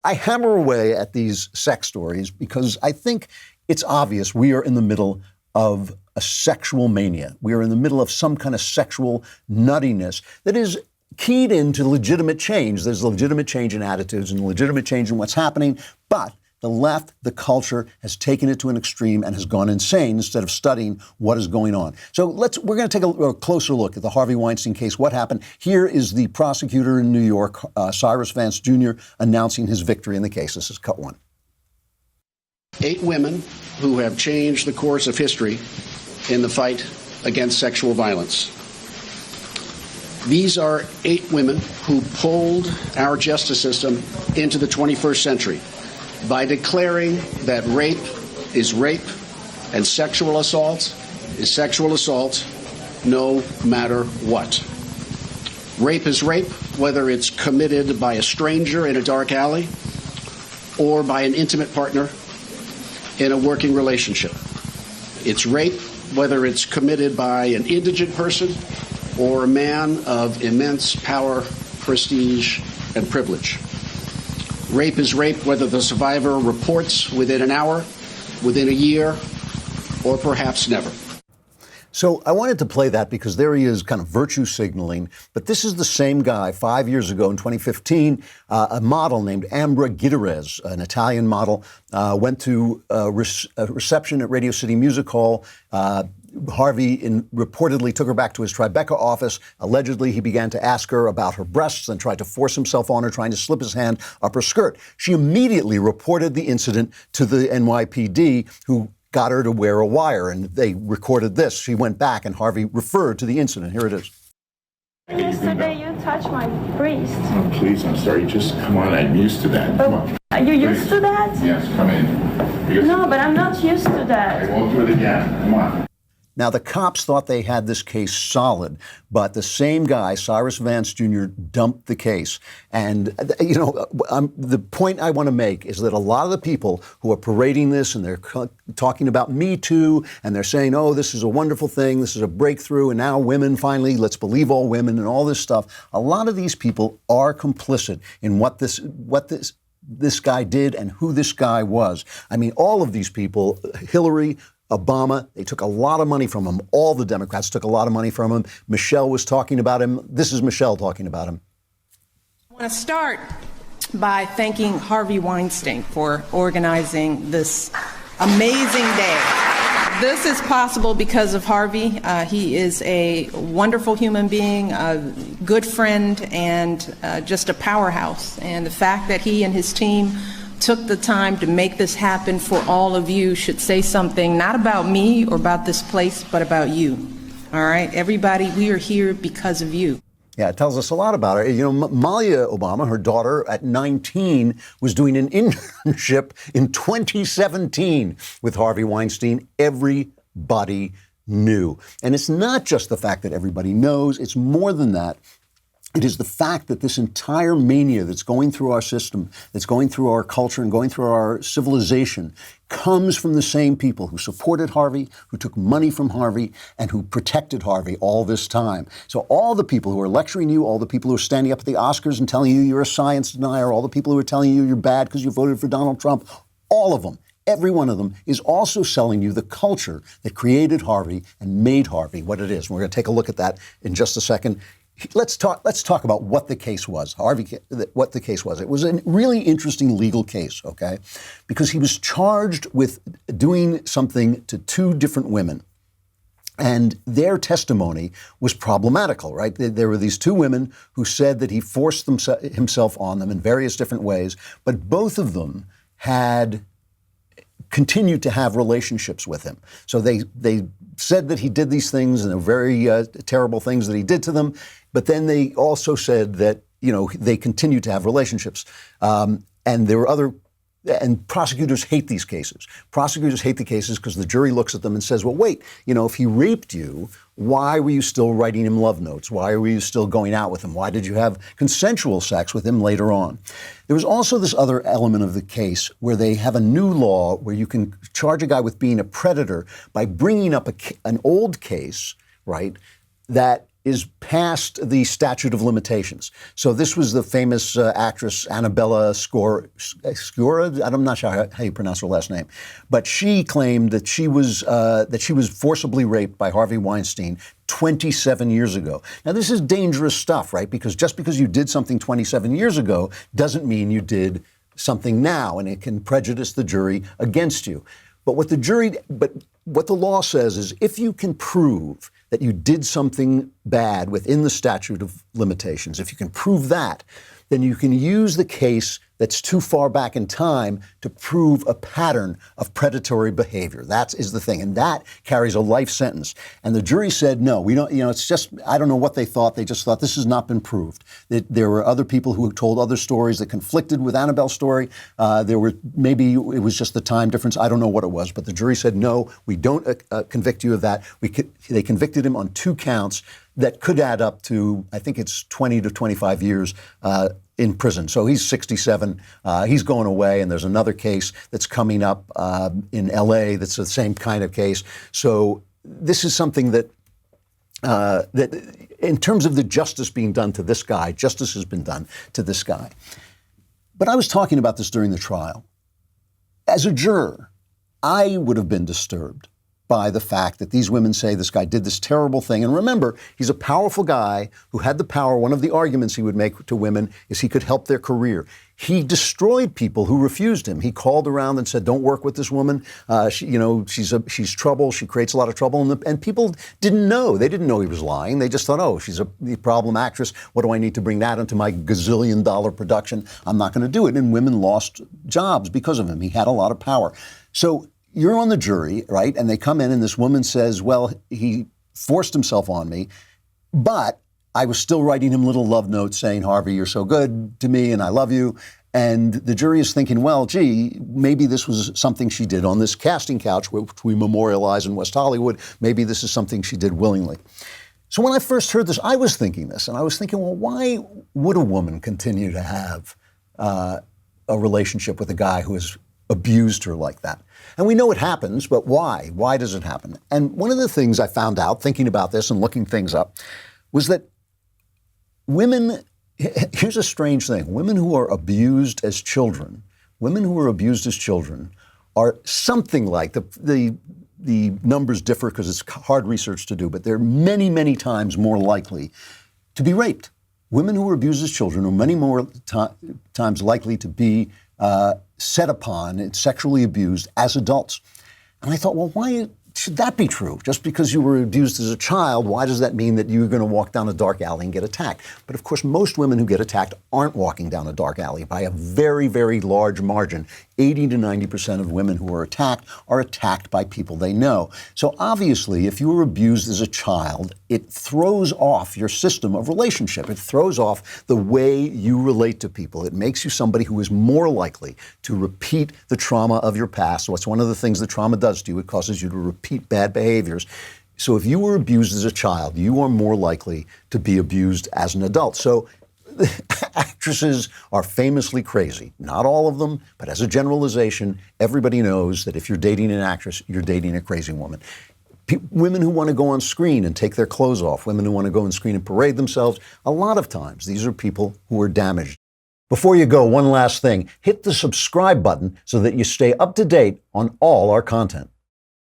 I hammer away at these sex stories because I think it's obvious we are in the middle of a sexual mania. We are in the middle of some kind of sexual nuttiness that is keyed into legitimate change. There's legitimate change in attitudes and legitimate change in what's happening, but the left, the culture, has taken it to an extreme and has gone insane instead of studying what is going on. So we're going to take a closer look at the Harvey Weinstein case. What happened? Here is the prosecutor in New York, Cyrus Vance Jr., announcing his victory in the case. This is cut one. 8 women who have changed the course of history in the fight against sexual violence. These are 8 women who pulled our justice system into the 21st century by declaring that rape is rape and sexual assault is sexual assault no matter what. Rape is rape, whether it's committed by a stranger in a dark alley or by an intimate partner in a working relationship. It's rape, whether it's committed by an indigent person or a man of immense power, prestige, and privilege. Rape is rape, whether the survivor reports within an hour, within a year, or perhaps never. So I wanted to play that because there he is kind of virtue signaling. But this is the same guy 5 years ago in 2015, a model named Ambra Gutierrez, an Italian model, went to a reception at Radio City Music Hall. Harvey reportedly took her back to his Tribeca office. Allegedly, he began to ask her about her breasts and tried to force himself on her, trying to slip his hand up her skirt. She immediately reported the incident to the NYPD, who got her to wear a wire, and they recorded this. She went back, and Harvey referred to the incident. Here it is. Yesterday, you touched my breast. Oh, please, I'm sorry. Just come on. I'm used to that. Come on. Are you used to that? Yes, come in. No, but I'm not used to that. I won't do it again. Come on. Now, the cops thought they had this case solid, but the same guy, Cyrus Vance Jr., dumped the case. And, the point I want to make is that a lot of the people who are parading this and they're talking about Me Too, and they're saying, oh, this is a wonderful thing, this is a breakthrough, and now women finally, let's believe all women and all this stuff. A lot of these people are complicit in what this guy did and who this guy was. I mean, all of these people, Hillary, Obama, they took a lot of money from him. All the Democrats took a lot of money from him. Michelle was talking about him. This is Michelle talking about him. I want to start by thanking Harvey Weinstein for organizing this amazing day. This is possible because of Harvey. He is a wonderful human being, a good friend, and just a powerhouse. And the fact that he and his team took the time to make this happen for all of you should say something not about me or about this place, but about you. All right, everybody, we are here because of you. Yeah, it tells us a lot about her. You know, Malia Obama, her daughter, at 19, was doing an internship in 2017 with Harvey Weinstein. Everybody knew. And it's not just the fact that everybody knows, it's more than that. It is the fact that this entire mania that's going through our system, that's going through our culture and going through our civilization, comes from the same people who supported Harvey, who took money from Harvey, and who protected Harvey all this time. So all the people who are lecturing you, all the people who are standing up at the Oscars and telling you you're a science denier, all the people who are telling you you're bad because you voted for Donald Trump, all of them, every one of them is also selling you the culture that created Harvey and made Harvey what it is. And we're going to take a look at that in just a second. Let's talk about what the case was, what the case was. It was a really interesting legal case, okay? Because he was charged with doing something to 2 different women. And their testimony was problematical, right? There were these 2 women who said that he forced himself on them in various different ways, but both of them had continued to have relationships with him. So they said that he did these things and they're very terrible things that he did to them. But then they also said that, they continued to have relationships. And there were and prosecutors hate these cases. Prosecutors hate the cases because the jury looks at them and says, well, wait, if he raped you, why were you still writing him love notes? Why were you still going out with him? Why did you have consensual sex with him later on? There was also this other element of the case where they have a new law where you can charge a guy with being a predator by bringing up an old case, right, that is past the statute of limitations. So this was the famous actress Annabella Sciorra. I'm not sure how you pronounce her last name, but she claimed that she was forcibly raped by Harvey Weinstein 27 years ago. Now this is dangerous stuff, right? Because just because you did something 27 years ago doesn't mean you did something now, and it can prejudice the jury against you. But what the law says is if you can prove that you did something bad within the statute of limitations, if you can prove that, then you can use the case that's too far back in time to prove a pattern of predatory behavior. That is the thing. And that carries a life sentence. And the jury said, no, we don't, it's just, I don't know what they thought. They just thought this has not been proved. There were other people who told other stories that conflicted with Annabelle's story. Maybe it was just the time difference. I don't know what it was. But the jury said, no, we don't convict you of that. They convicted him on 2 counts that could add up to, I think it's 20 to 25 years in prison. So he's 67. He's going away, and there's another case that's coming up in L.A. that's the same kind of case. So this is something that in terms of the justice being done to this guy, justice has been done to this guy. But I was talking about this during the trial. As a juror, I would have been disturbed by the fact that these women say this guy did this terrible thing. And remember, he's a powerful guy who had the power. One of the arguments he would make to women is he could help their career. He destroyed people who refused him. He called around and said, don't work with this woman. She's trouble. She creates a lot of trouble. And people didn't know. They didn't know he was lying. They just thought, oh, she's a problem actress. What do I need to bring that into my gazillion-dollar production? I'm not going to do it. And women lost jobs because of him. He had a lot of power. So you're on the jury, right? And they come in and this woman says, well, he forced himself on me, but I was still writing him little love notes saying, Harvey, you're so good to me and I love you. And the jury is thinking, well, gee, maybe this was something she did on this casting couch, which we memorialize in West Hollywood. Maybe this is something she did willingly. So when I first heard this, I was thinking this, and I was thinking, well, why would a woman continue to have a relationship with a guy who has abused her like that? And we know it happens, but why? Why does it happen? And one of the things I found out thinking about this and looking things up was that women, here's a strange thing, women who are abused as children are something like, the numbers differ because it's hard research to do, but they're many, many times more likely to be raped. Women who were abused as children are many more times likely to be set upon and sexually abused as adults. And I thought, well, why should that be true? Just because you were abused as a child, why does that mean that you're going to walk down a dark alley and get attacked? But of course, most women who get attacked aren't walking down a dark alley by a very, very large margin. 80 to 90% of women who are attacked by people they know. So obviously, if you were abused as a child, it throws off your system of relationship. It throws off the way you relate to people. It makes you somebody who is more likely to repeat the trauma of your past. So it's one of the things that trauma does to you. It causes you to repeat bad behaviors. So if you were abused as a child, you are more likely to be abused as an adult. So actresses are famously crazy. Not all of them, but as a generalization, everybody knows that if you're dating an actress, you're dating a crazy woman. Women who want to go on screen and take their clothes off, women who want to go on screen and parade themselves, a lot of times these are people who are damaged. Before you go, one last thing. Hit the subscribe button so that you stay up to date on all our content.